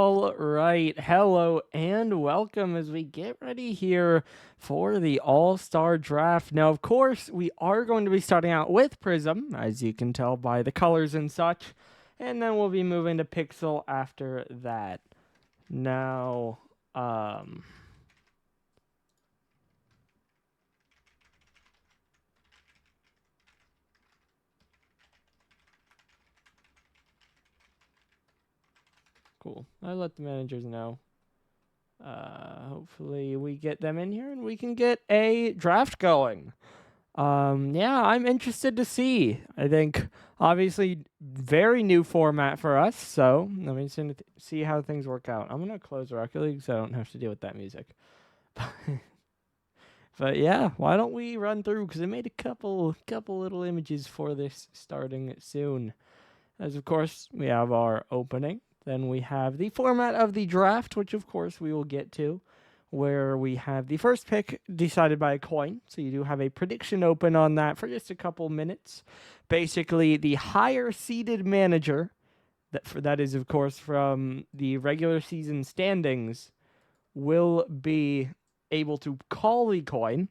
All right, hello and welcome as we get ready here for the All-Star Draft. Now, of course, we are going to be starting out with Prism, as you can tell by the colors and such, and then we'll be moving to Pixel after that. Now, cool. I'll let the managers know. Hopefully we get them in here and we can get a draft going. Yeah, I'm interested to see. I think obviously very new format for us, so I'm interested to see how things work out. I'm gonna close Rocket League so I don't have to deal with that music. But yeah, why don't we run through? Because I made a couple little images for this starting soon. As of course we have our opening. Then we have the format of the draft, which of course we will get to, where we have the first pick decided by a coin. So you do have a prediction open on that for just a couple minutes. Basically, the higher seeded manager, that is of course from the regular season standings, will be able to call the coin.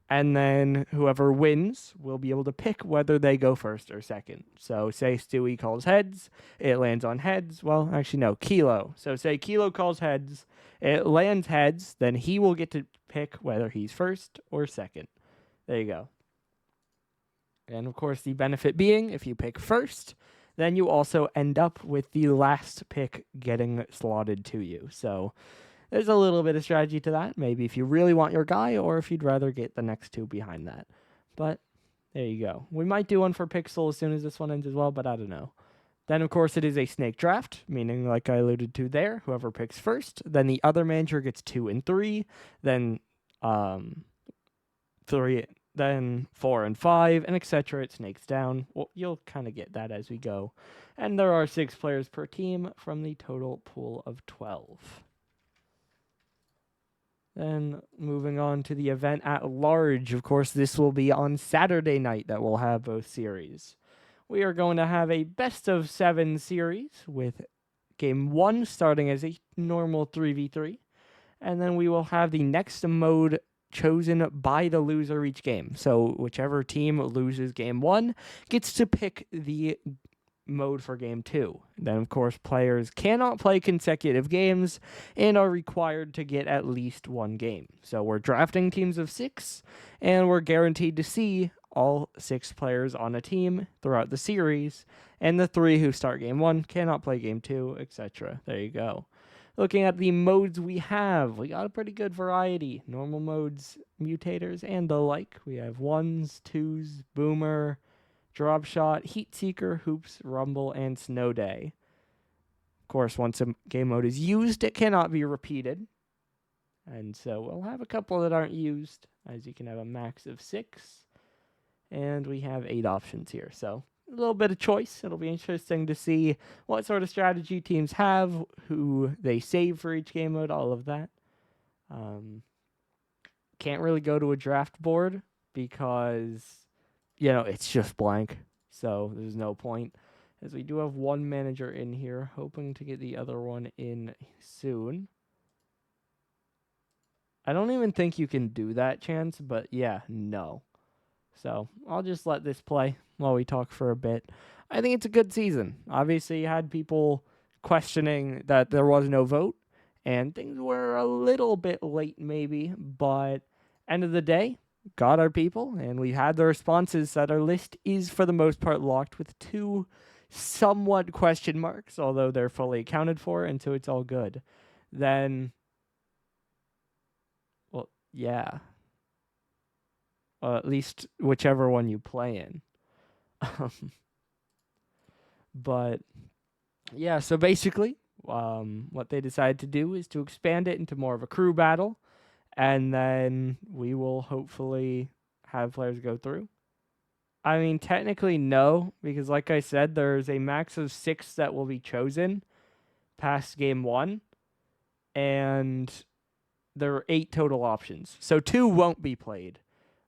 And then whoever wins will be able to pick whether they go first or second. So say Stewie calls heads, it lands on heads. Well, actually, no, Kilo. So say Kilo calls heads, it lands heads, then he will get to pick whether he's first or second. There you go. And of course, the benefit being, if you pick first, then you also end up with the last pick getting slotted to you. So there's a little bit of strategy to that. Maybe if you really want your guy or if you'd rather get the next two behind that. But there you go. We might do one for Pixel as soon as this one ends as well, but I don't know. Then, of course, it is a snake draft, meaning, like I alluded to there, whoever picks first, then the other manager gets 2 and 3, then 3, then 4 and 5, and etc. It snakes down. Well, you'll kind of get that as we go. And there are 6 players per team from the total pool of 12. Then moving on to the event at large, of course, this will be on Saturday night that we'll have both series. We are going to have a best of 7 series with game 1 starting as a normal 3v3. And then we will have the next mode chosen by the loser each game. So whichever team loses game 1 gets to pick the mode for game 2. Then, of course, players cannot play consecutive games and are required to get at least 1 game. So we're drafting teams of 6, and we're guaranteed to see all 6 players on a team throughout the series, and the 3 who start game 1 cannot play game 2, etc. There you go. Looking at the modes we got a pretty good variety. Normal modes, mutators, and the like. We have 1s, 2s, boomer, drop shot, heat seeker, hoops, rumble, and snow day. Of course, once a game mode is used, it cannot be repeated. And so we'll have a couple that aren't used, as you can have a max of 6. And we have 8 options here. So a little bit of choice. It'll be interesting to see what sort of strategy teams have, who they save for each game mode, all of that. Can't really go to a draft board because it's just blank. So there's no point. As we do have one manager in here, hoping to get the other one in soon. I don't even think you can do that, Chance, but yeah, no. So I'll just let this play while we talk for a bit. I think it's a good season. Obviously, you had people questioning that there was no vote, and things were a little bit late maybe, but end of the day, got our people, and we had the responses that our list is for the most part locked with 2 somewhat question marks, although they're fully accounted for, and so it's all good. Then, well, yeah. At least whichever one you play in. But, yeah, so basically, what they decided to do is to expand it into more of a crew battle, and then we will hopefully have players go through. I mean, technically, no, because like I said, there's a max of 6 that will be chosen past game 1, and there are 8 total options. So 2 won't be played,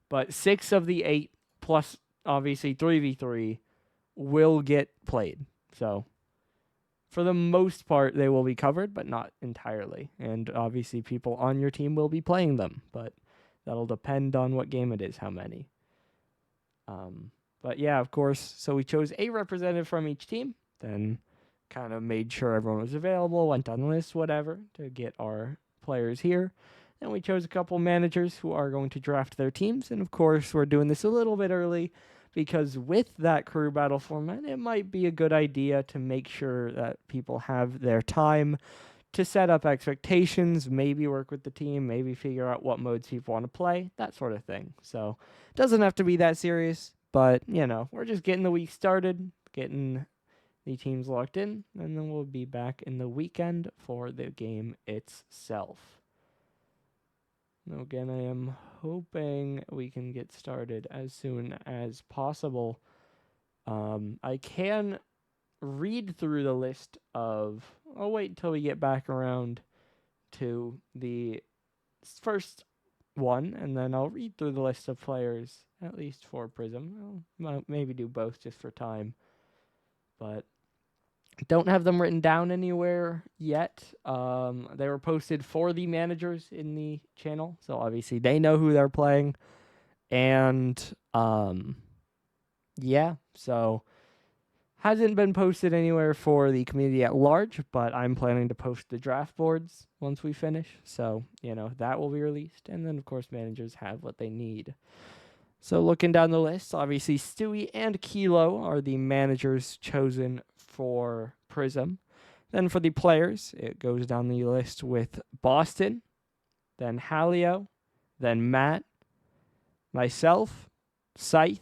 but 6 of the 8, plus obviously 3v3, will get played. So for the most part, they will be covered, but not entirely. And obviously, people on your team will be playing them, but that'll depend on what game it is, how many. But yeah, of course. So we chose a representative from each team, then kind of made sure everyone was available, went down the list, whatever, to get our players here. Then we chose a couple managers who are going to draft their teams. And of course, we're doing this a little bit early because with that crew battle format, it might be a good idea to make sure that people have their time to set up expectations, maybe work with the team, maybe figure out what modes people want to play, that sort of thing. So it doesn't have to be that serious, but we're just getting the week started, getting the teams locked in, and then we'll be back in the weekend for the game itself. Again, I am hoping we can get started as soon as possible. I can read through the list of... I'll wait until we get back around to the first one, and then I'll read through the list of players, at least for Prism. I'll maybe do both just for time. But don't have them written down anywhere yet. They were posted for the managers in the channel, so obviously they know who they're playing. And yeah, so hasn't been posted anywhere for the community at large, but I'm planning to post the draft boards once we finish. So, that will be released. And then, of course, managers have what they need. So looking down the list, obviously Stewie and Kilo are the managers chosen for Prism. Then for the players, it goes down the list with Boston, then Halio, then Matt, myself, Scythe,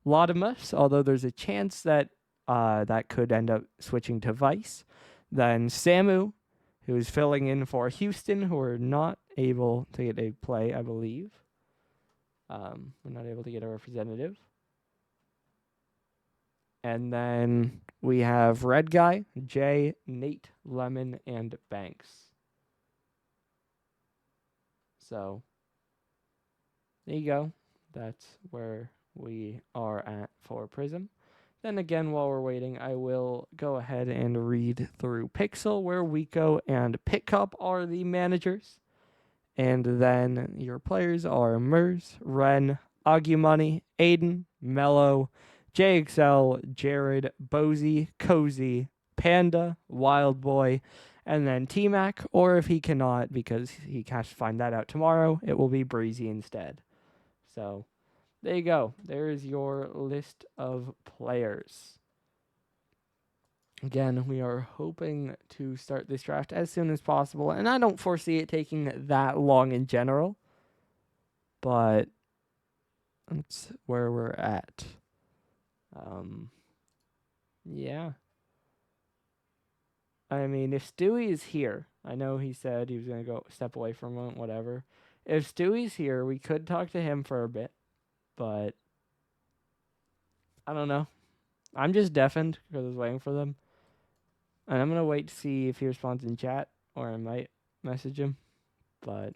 Latimus, although there's a chance that that could end up switching to Vice. Then Samu, who is filling in for Houston, who are not able to get a play, I believe. We're not able to get a representative. And then we have Red Guy, Jay, Nate, Lemon, and Banks. So there you go. That's where we are at for Prism. Then again, while we're waiting, I will go ahead and read through Pixel, where Wiko and Pitcup are the managers. And then your players are Mers, Ren, Agumani, Aiden, Mello, JXL, Jared, Bozy, Cozy, Panda, Wild Boy, and then T-Mac, or if he cannot, because he has to find that out tomorrow, it will be Breezy instead. So there you go. There is your list of players. Again, we are hoping to start this draft as soon as possible, and I don't foresee it taking that long in general, but that's where we're at. Yeah. I mean, if Stewie is here, I know he said he was going to go step away for a moment, whatever. If Stewie's here, we could talk to him for a bit, but I don't know. I'm just deafened because I was waiting for them. And I'm going to wait to see if he responds in chat, or I might message him. But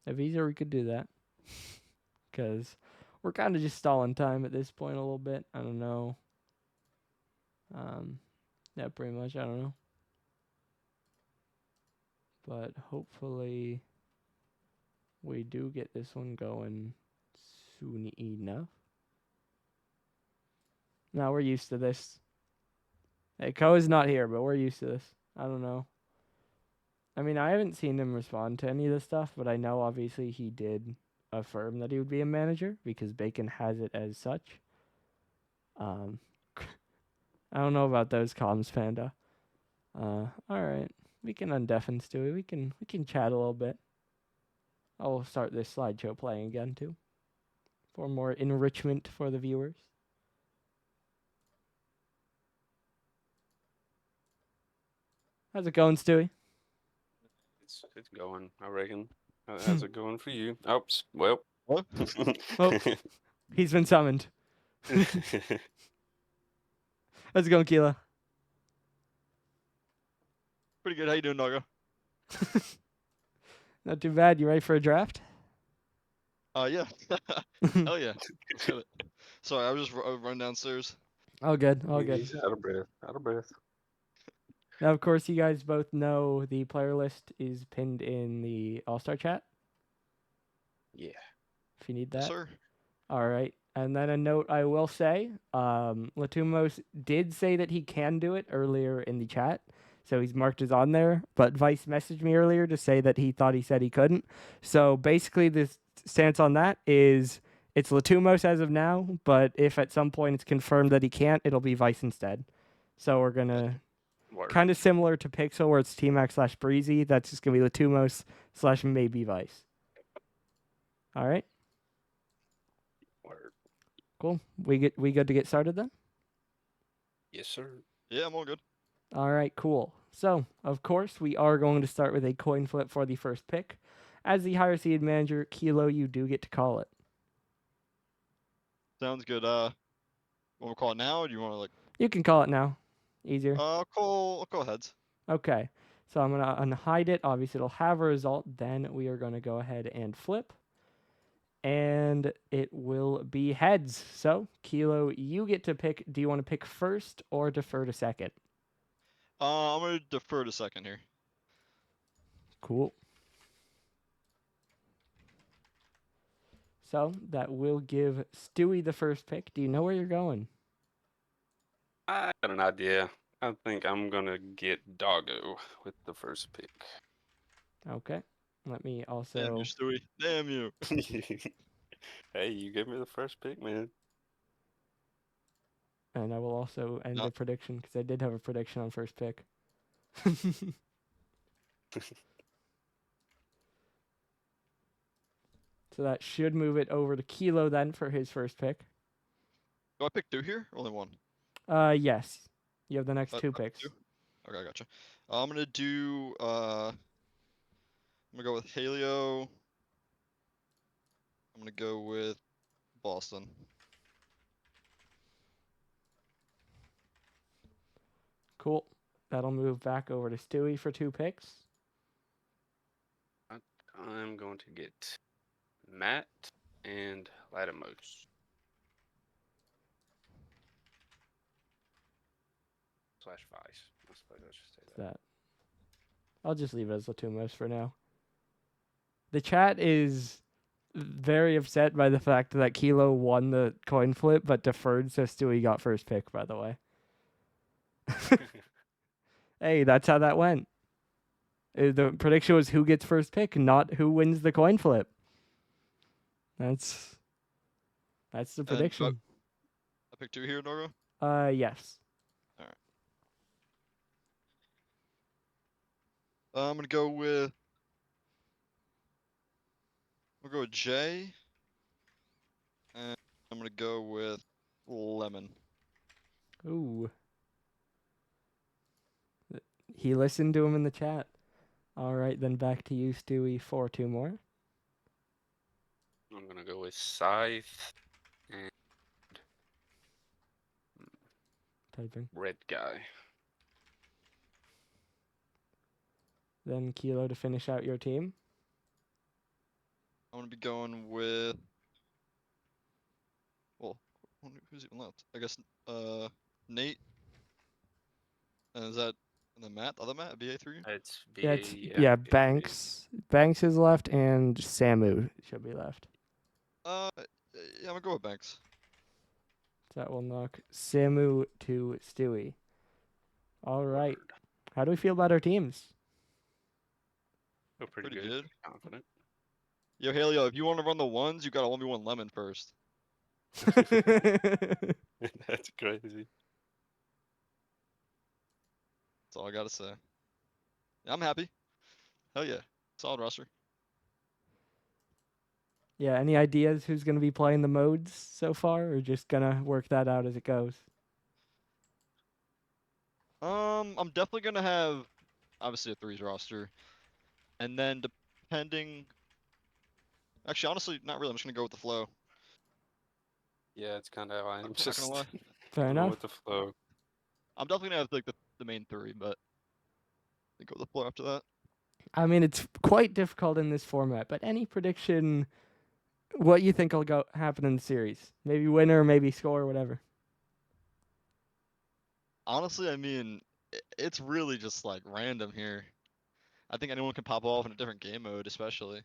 if he's here, we could do that. Because we're kind of just stalling time at this point a little bit. I don't know. Yeah, pretty much. I don't know. But hopefully we do get this one going soon enough. Now we're used to this. Hey, Ko is not here, but we're used to this. I don't know. I mean, I haven't seen him respond to any of this stuff, but I know obviously he did affirm that he would be a manager because Bacon has it as such. I don't know about those comms, Panda. All right, we can undeafen Stewie. We can chat a little bit. I'll start this slideshow playing again too, for more enrichment for the viewers. How's it going, Stewie? It's going, I reckon. How's it going for you? Oops. Well. What? Oh, he's been summoned. How's it going, Keela? Pretty good. How you doing, Naga? Not too bad. You ready for a draft? Yeah. Hell yeah. Let's do it. Sorry, I was just running downstairs. All good. All good. He's out of breath. Out of breath. Now, of course, you guys both know the player list is pinned in the All-Star chat Yeah. if you need Yes, that. sir. All right. And then a note I will say, Latumos did say that he can do it earlier in the chat. So he's marked as on there. But Vice messaged me earlier to say that he thought he said he couldn't. So basically the stance on that is it's Latumos as of now. But if at some point it's confirmed that he can't, it'll be Vice instead. So we're going to, Word. kind of similar to Pixel where it's T-Mac / Breezy. That's just going to be Latumos / maybe Vice. All right. Word. Cool. We good to get started then? Yes, sir. Yeah, I'm all good. All right, cool. So, of course, we are going to start with a coin flip for the first pick. As the higher seed manager, Kilo, you do get to call it. Sounds good. Want to call it now, or do you want to like? You can call it now. Easier. I'll call heads. Okay. So I'm going to unhide it. Obviously, it'll have a result. Then we are going to go ahead and flip. And it will be heads. So, Kilo, you get to pick. Do you want to pick first or defer to second? I'm gonna defer to second here. Cool. So that will give Stewie the first pick. Do you know where you're going? I got an idea. I think I'm gonna get Doggo with the first pick. Okay. Let me Damn also. you, Stewie. Damn you. Hey, you gave me the first pick, man. And I will also end No. the prediction because I did have a prediction on first pick. So that should move it over to Kilo then for his first pick. Do I pick two here? Or only one? Yes. You have the next two Okay, picks. two? Okay, I gotcha. I'm gonna do. I'm gonna go with Halio. I'm gonna go with Boston. Cool. That'll move back over to Stewie for two picks. I'm going to get Matt and Latimos. / Vice. I suppose I should say that. That. I'll just leave it as Latumos for now. The chat is very upset by the fact that Kilo won the coin flip but deferred, so Stewie got first pick, by the way. Hey, that's how that went. The prediction was who gets first pick, not who wins the coin flip. That's the prediction. I pick two here, Norgo. Yes. I'm gonna go with. We'll go with Jay. And I'm gonna go with Lemon. Ooh. He listened to him in the chat. All right, then back to you, Stewie, for two more. I'm gonna go with Scythe and Typing. Red Guy. Then Kilo to finish out your team. I'm gonna be going with. Well, who's even left? I guess Nate. And is that and then Matt? The other Matt? BA3? It's Yeah, VA, yeah, VA. Banks. Banks is left, and Samu should be left. Yeah, I'm gonna go with Banks. That will knock Samu to Stewie. All right. Word. How do we feel about our teams? Feel pretty Pretty good. good. Confident. Yo, Halio, if you want to run the ones, you gotta 1v1 Lemon first. That's crazy. That's all I gotta say. I'm happy. Hell yeah. Solid roster. Yeah, any ideas who's going to be playing the modes so far, or just going to work that out as it goes? I'm definitely gonna have obviously a threes roster. And then depending actually honestly not really, I'm just gonna go with the flow. Yeah, it's kind of how I am. Not Just gonna lie. Fair going enough. with the flow. I'm definitely gonna have like the main three, but I go with the flow after that. I mean, it's quite difficult in this format, but any prediction, what you think will happen in the series? Maybe winner, maybe score, whatever. Honestly, I mean, it's really just like random here. I think anyone can pop off in a different game mode, especially.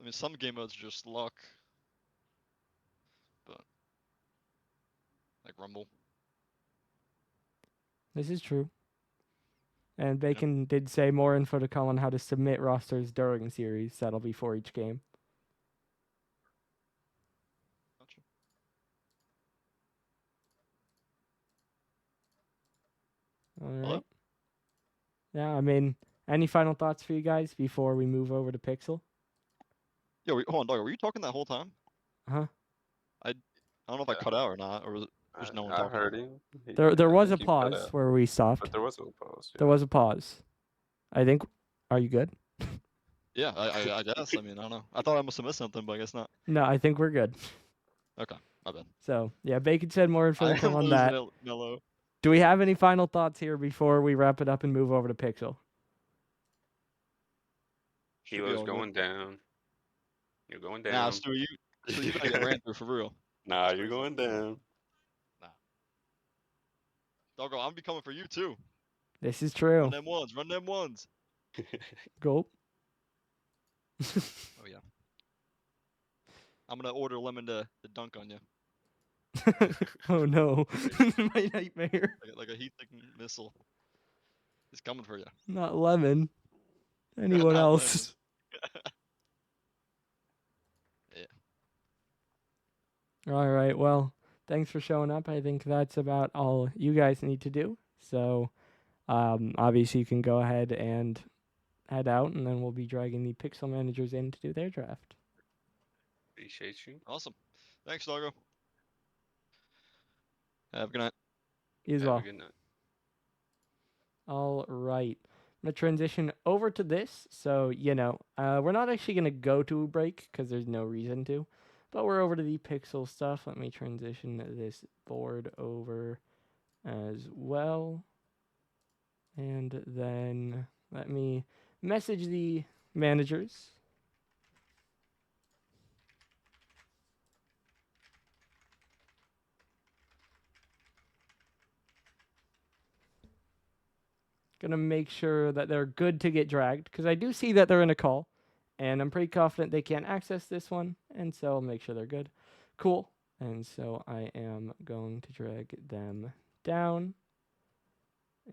I mean, some game modes are just luck, but like Rumble. This is true. And Bacon did say more info to come on how to submit rosters during series. That'll be for each game. Gotcha. All Hello? right. Yeah, I mean, any final thoughts for you guys before we move over to Pixel? Yo, hold on, dog. Were you talking that whole time? Huh? I don't know if I cut out or not, or was it just no one I talking? heard him. There I was a think you cut pause out, where we stopped. but there was a pause. There was a pause. I think. Are you good? Yeah, I guess. I mean, I don't know. I thought I must have missed something, but I guess not. No, I think we're good. Okay, my bad. So yeah, Bacon said more info I to come am on losing that. it, Mello. Do we have any final thoughts here before we wrap it up and move over to Pixel? Should be Kilo's all good. going down. You're going Nah, down. Stu, you gotta get ran through for real. Nah, you're going down. Doggo, I'm be coming for you too. This is true. Run them ones, run them ones. Gulp. Oh yeah. I'm gonna order Lemon to dunk on you, Oh no, my nightmare. like a heat-seeking missile. It's coming for you. Not Lemon. Anyone Not else? Yeah. All right. Well, thanks for showing up. I think that's about all you guys need to do. So, obviously, you can go ahead and head out, and then we'll be dragging the Pixel managers in to do their draft. Appreciate you. Awesome. Thanks, Doggo. Have a good night. You as Have well. a good night. All right. I'm going to transition over to this. So, we're not actually going to go to a break because there's no reason to. But we're over to the Pixel stuff. Let me transition this board over as well. And then let me message the managers. Gonna make sure that they're good to get dragged, because I do see that they're in a call, and I'm pretty confident they can't access this one, and so I'll make sure they're good. Cool. And so I am going to drag them down,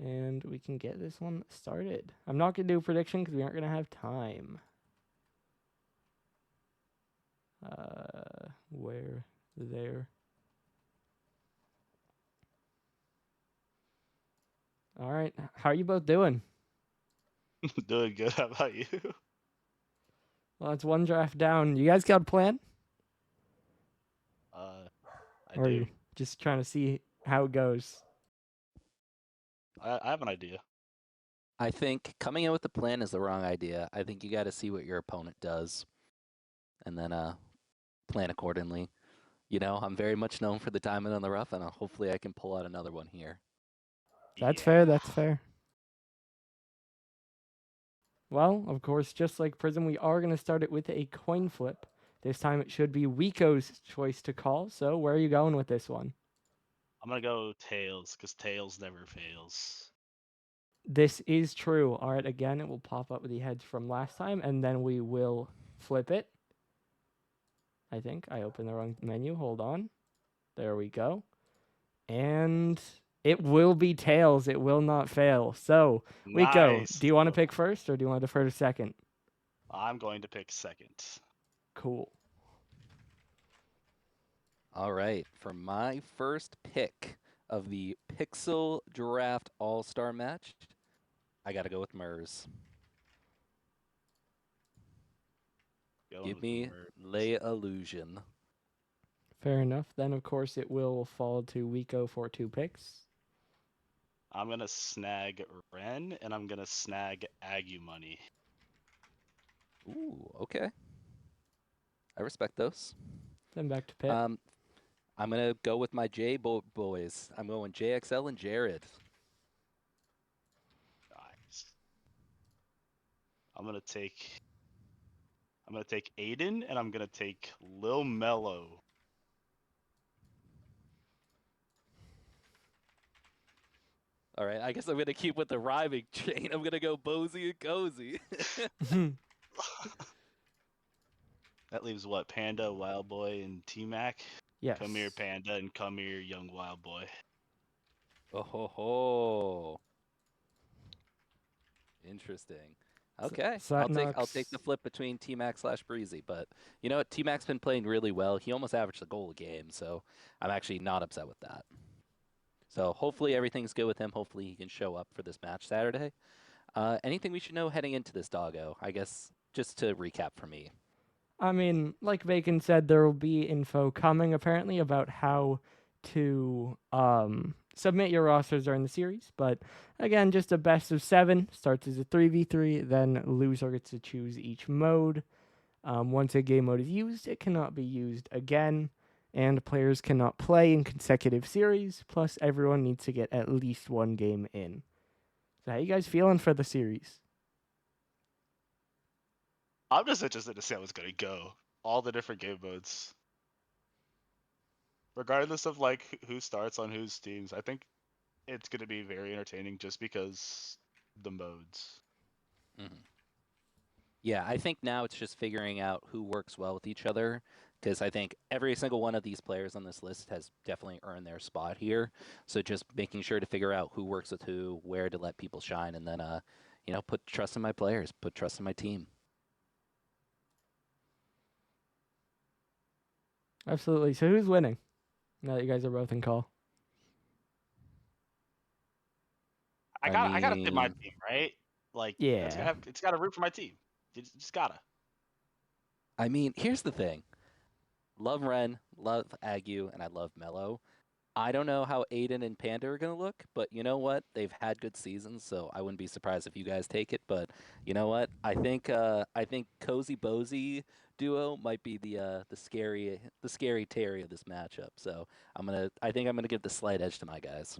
and we can get this one started. I'm not gonna do a prediction because we aren't gonna have time. Where there. All right. How are you both doing? Doing good. How about you? Well, it's one draft down. You guys got a plan? I Or are do. you just trying to see how it goes? I have an idea. I think coming in with a plan is the wrong idea. I think you got to see what your opponent does and then plan accordingly. I'm very much known for the diamond on the rough, and hopefully I can pull out another one here. That's fair. That's fair. Well, of course, just like Prism, we are going to start it with a coin flip. This time it should be Wiko's choice to call. So where are you going with this one? I'm gonna go tails because tails never fails. This is true. All right, again, it will pop up with the heads from last time, and then we will flip it. I think I opened the wrong menu. Hold on. There we go. And it will be tails. It will not fail. So, Wiko, Nice. do you want to pick first or do you want to defer to second? I'm going to pick second. Cool. All right, for my first pick of the Pixel Draft All-Star Match, I got to go with Mers. Going Give with me Merz. Lay Illusion. Fair enough. Then, of course, it will fall to Wiko for 2 picks. I'm gonna snag Ren and I'm gonna snag Agu Money. Ooh, okay. I respect those. Then back to Pit. I'm gonna go with my boys. I'm going JXL and Jared. Nice. I'm gonna take Aiden and I'm gonna take Lil Mello. All right, I guess I'm gonna keep with the rhyming chain. I'm gonna go Bozy and Cozy. That leaves what? Panda, Wild Boy, and T Mac. Yes. Come here, Panda, and come here, young Wild Boy. Oh ho ho. Interesting. Okay, so that I'll take the knocks- flip between T Mac / Breezy, but you know what? T Mac's been playing really well. He almost averaged a goal a game, so I'm actually not upset with that. So hopefully everything's good with him. Hopefully he can show up for this match Saturday. Anything we should know heading into this, doggo? I guess just to recap for me. I mean, like Bacon said, there will be info coming apparently about how to submit your rosters during the series. But again, just a best of 7 starts as a 3v3. Then loser gets to choose each mode. Once a game mode is used, it cannot be used again, and players cannot play in consecutive series. Plus, everyone needs to get at least 1 game in. So, how you guys feeling for the series? I'm just interested to see how it's gonna go. All the different game modes. Regardless of like who starts on whose teams, I think it's gonna be very entertaining just because the modes. Yeah, I think now it's just figuring out who works well with each other, because I think every single one of these players on this list has definitely earned their spot here. So just making sure to figure out who works with who, where to let people shine, and then put trust in my players, put trust in my team. Absolutely. So, who's winning? Now that you guys are both in call. I I gotta pick my mean- team, right? Like, Yeah. it's gotta root for my team. You just gotta. I mean, here's the thing. Love Ren, love Agu, and I love Mello. I don't know how Aiden and Panda are going to look, but you know what? They've had good seasons, so I wouldn't be surprised if you guys take it. But you know what? I think Cozy Bozy duo might be the scary Terry of this matchup. So I think I'm gonna give the slight edge to my guys.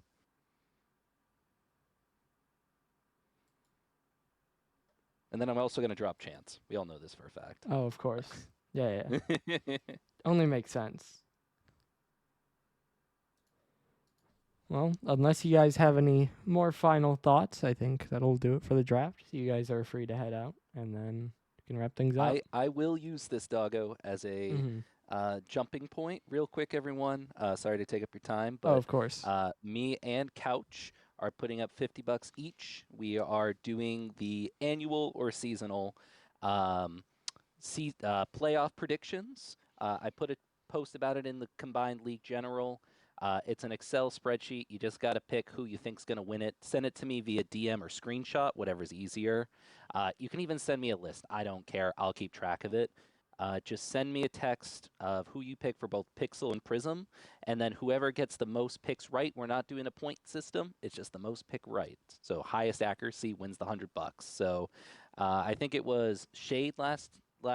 And then I'm also gonna drop Chance. We all know this for a fact. Oh, of course. Yeah. Only makes sense. Well, unless you guys have any more final thoughts, I think that'll do it for the draft. So you guys are free to head out, and then you can wrap things up. I will use this doggo as a Mhm. jumping point real quick, everyone. Sorry to take up your time, Oh, but of course. me and Couch are putting up $50 each. We are doing the annual or seasonal playoff predictions. I put a post about it in the Combined League General. It's an Excel spreadsheet. You just got to pick who you think's going to win it. Send it to me via DM or screenshot, whatever's easier. You can even send me a list. I don't care. I'll keep track of it. Just send me a text of who you pick for both Pixel and Prism, and then whoever gets the most picks right. We're not doing a point system. It's just the most pick right. So highest accuracy wins the $100. So I think it was Shade last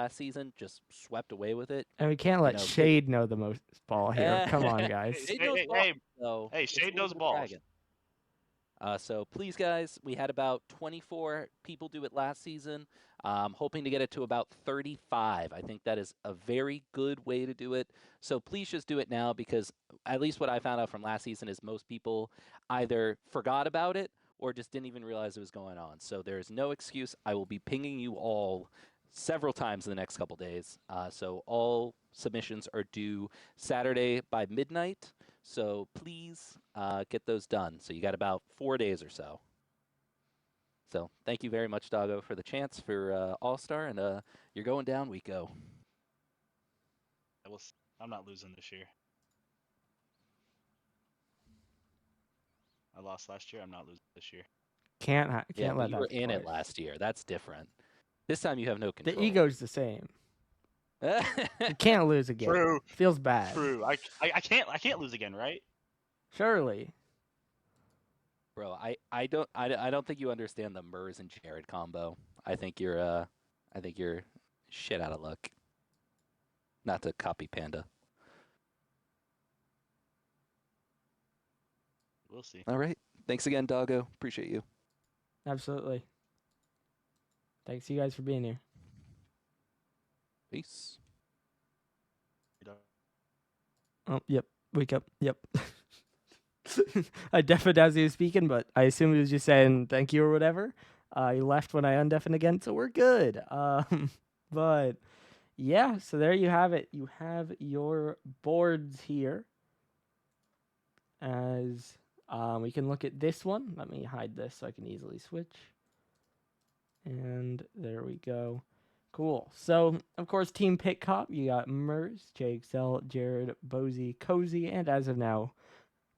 season just swept away with it. And we can't let know, Shade know the most ball here. Come on, guys. Shade Hey, knows hey, balls, hey, so hey, it's a Shade little knows bit of balls. bragging. So please, guys, we had about 24 people do it last season. Hoping to get it to about 35. I think that is a very good way to do it. So please just do it now, because at least what I found out from last season is most people either forgot about it or just didn't even realize it was going on. So there's no excuse. I will be pinging you all several times in the next couple days. So all submissions are due Saturday by midnight. So please get those done. So you got about 4 days or so. So thank you very much, Doggo, for the chance for All-Star, and you're going down, we go. I'm not losing this year. I lost last year. I'm not losing this year. Can't Yeah, but let you that were in it twice. last year. That's different. This time you have no control. The ego's the same. You can't lose again. True. Feels bad. True. I can't lose again, right? Surely. Bro, I don't think you understand the Murs and Jared combo. I think you're shit out of luck. Not to copy Panda. We'll see. All right. Thanks again, Doggo. Appreciate you. Absolutely. Thanks you guys for being here. Peace. Oh, yep. Wake up. Yep. I deafened as he was speaking, but I assume he was just saying thank you or whatever. He left when I undeafened again, so we're good. But yeah, so there you have it. You have your boards here. As we can look at this one. Let me hide this so I can easily switch. And there we go. Cool. So, of course, Team Pit Cop, you got Mers, JXL, Jared, Bozy, Cozy, and as of now,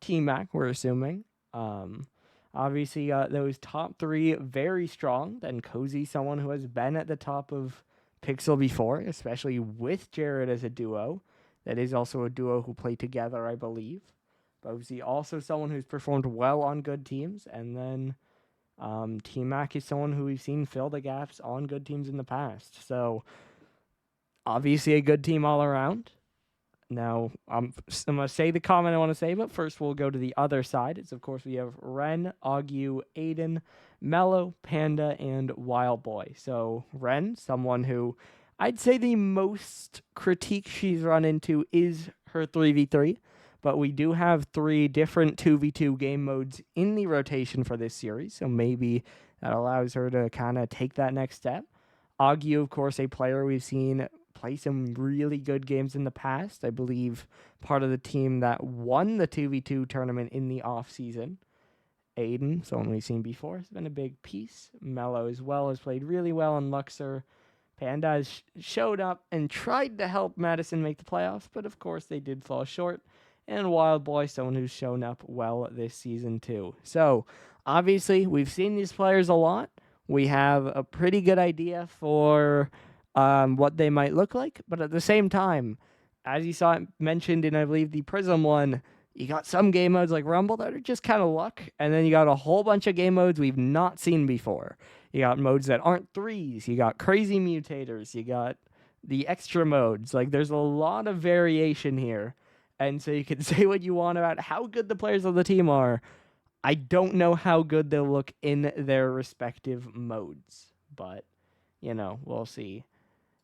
Team Mac, we're assuming. Obviously, those top three very strong. Then Cozy, someone who has been at the top of Pixel before, especially with Jared as a duo. That is also a duo who play together, I believe. Bozy, also someone who's performed well on good teams. And then Team Mac is someone who we've seen fill the gaps on good teams in the past. So, obviously a good team all around. Now, I'm going to say the comment I want to say, but first we'll go to the other side. It's, of course, we have Ren, Augu, Aiden, Mellow, Panda, and Wild Boy. So, Ren, someone who I'd say the most critique she's run into is her 3v3. But we do have 3 different 2v2 game modes in the rotation for this series, so maybe that allows her to kind of take that next step. Augu, of course, a player we've seen play some really good games in the past. I believe part of the team that won the 2v2 tournament in the off-season. Aiden, someone we've seen before, has been a big piece. Mellow as well has played really well in Luxor. Panda has showed up and tried to help Madison make the playoffs, but of course they did fall short. And Wild Boy, someone who's shown up well this season too. So, obviously, we've seen these players a lot. We have a pretty good idea for what they might look like. But at the same time, as you saw it mentioned in, I believe, the Prism one, you got some game modes like Rumble that are just kind of luck. And then you got a whole bunch of game modes we've not seen before. You got modes that aren't threes. You got crazy mutators. You got the extra modes. Like, there's a lot of variation here. And so you can say what you want about how good the players of the team are. I don't know how good they'll look in their respective modes. But, we'll see.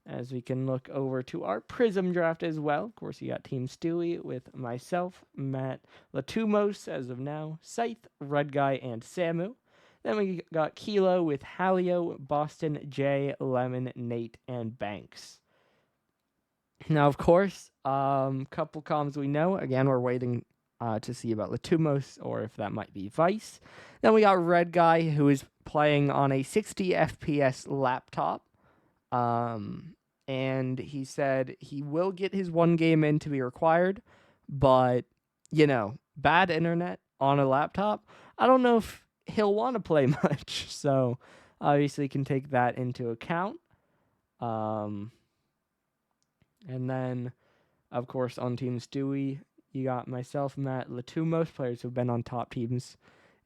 As we can look over to our Prism draft as well. Of course, you got Team Stewie with myself, Matt, Latumos as of now, Scythe, Red Guy, and Samu. Then we got Kilo with Halio, Boston, Jay, Lemon, Nate, and Banks. Now, of course, couple comms we know. Again, we're waiting to see about Latumos or if that might be Vice. Then we got Red Guy, who is playing on a 60 FPS laptop. And he said he will get his one game in to be required, but, bad internet on a laptop, I don't know if he'll want to play much. So, obviously, can take that into account. And then, of course, on Team Stewie, you got myself, Matt, Latumos, players who've been on top teams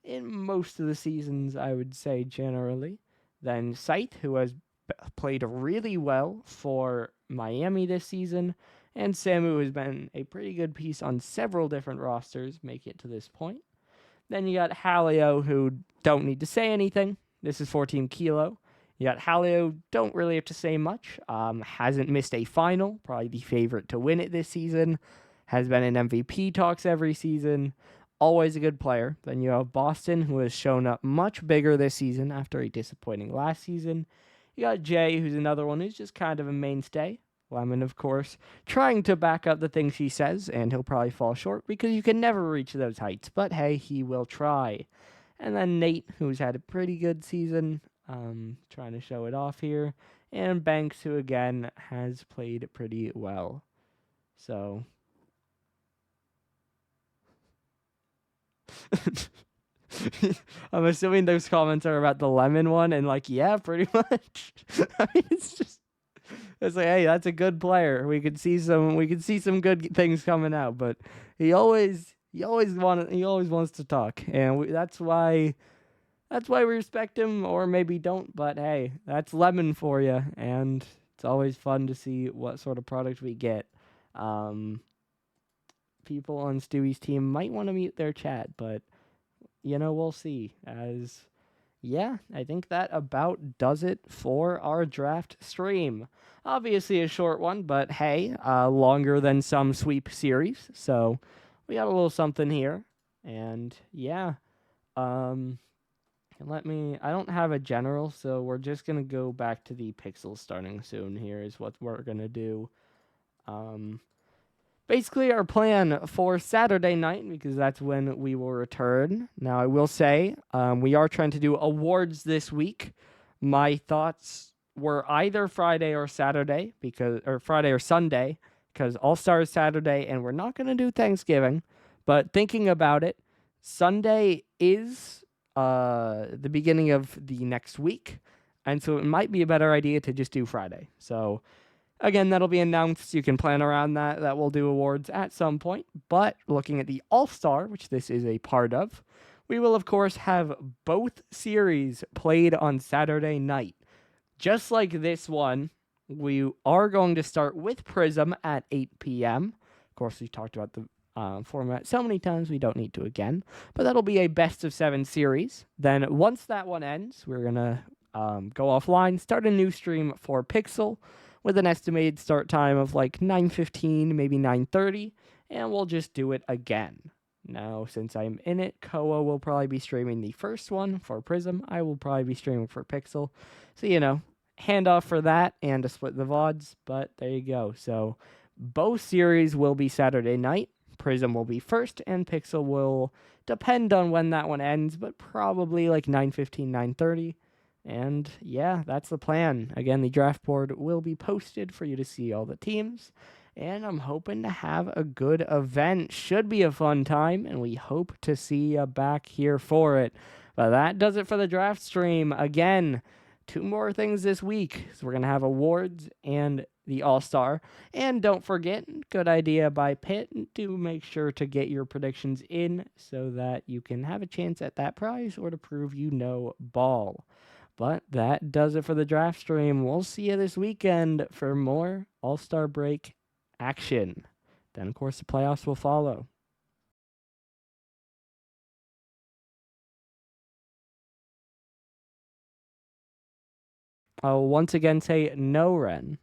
in most of the seasons, I would say, generally. Then Scythe, who has played really well for Miami this season. And Samu has been a pretty good piece on several different rosters, make it to this point. Then you got Halio, who don't need to say anything. This is for Team Kilo. You got Halio, don't really have to say much. Hasn't missed a final, probably the favorite to win it this season. Has been in MVP talks every season. Always a good player. Then you have Boston, who has shown up much bigger this season after a disappointing last season. You got Jay, who's another one who's just kind of a mainstay. Lemon, of course, trying to back up the things he says, and he'll probably fall short because you can never reach those heights. But hey, he will try. And then Nate, who's had a pretty good season. Trying to show it off here. And Banks, who again has played pretty well. So. I'm assuming those comments are about the Lemon one, and yeah, pretty much. I mean, it's like, hey, that's a good player. We could see some good things coming out, but he always wants to talk, and that's why we respect him, or maybe don't. But hey, that's Lemon for you, and it's always fun to see what sort of product we get. People on Stewie's team might want to mute their chat, but we'll see. I think that about does it for our draft stream. Obviously a short one, but hey, longer than some sweep series, so we got a little something here. And yeah, um, I don't have a general, so we're just going to go back to the pixels starting soon here is what we're going to do. Basically our plan for Saturday night, because that's when we will return. Now, I will say, we are trying to do awards this week. My thoughts were either Friday or Saturday, or Friday or Sunday, because All-Star is Saturday, and we're not going to do Thanksgiving. But thinking about it, Sunday is the beginning of the next week, and so it might be a better idea to just do Friday. So again, that'll be announced. You can plan around that. That we'll do awards at some point. But looking at the All-Star, which this is a part of, we will, of course, have both series played on Saturday night. Just like this one, we are going to start with Prism at 8 p.m. Of course, we talked about the format so many times, we don't need to again. But that'll be a best-of-7 series. Then once that one ends, we're going to go offline, start a new stream for Pixel, with an estimated start time of like 9:15, maybe 9:30, and we'll just do it again. Now, since I'm in it, Koa will probably be streaming the first one for Prism. I will probably be streaming for Pixel. So, handoff for that and to split the VODs, but there you go. So, both series will be Saturday night. Prism will be first, and Pixel will depend on when that one ends, but probably like 9:15, 9:30. And yeah, that's the plan. Again, the draft board will be posted for you to see all the teams. And I'm hoping to have a good event. Should be a fun time, and we hope to see you back here for it. But that does it for the draft stream. Again, 2 more things this week. So we're going to have awards and the All-Star. And don't forget, good idea by Pitt, do make sure to get your predictions in so that you can have a chance at that prize or to prove you know ball. But that does it for the draft stream. We'll see you this weekend for more All-Star break action. Then, of course, the playoffs will follow. I'll once again say no, Ren.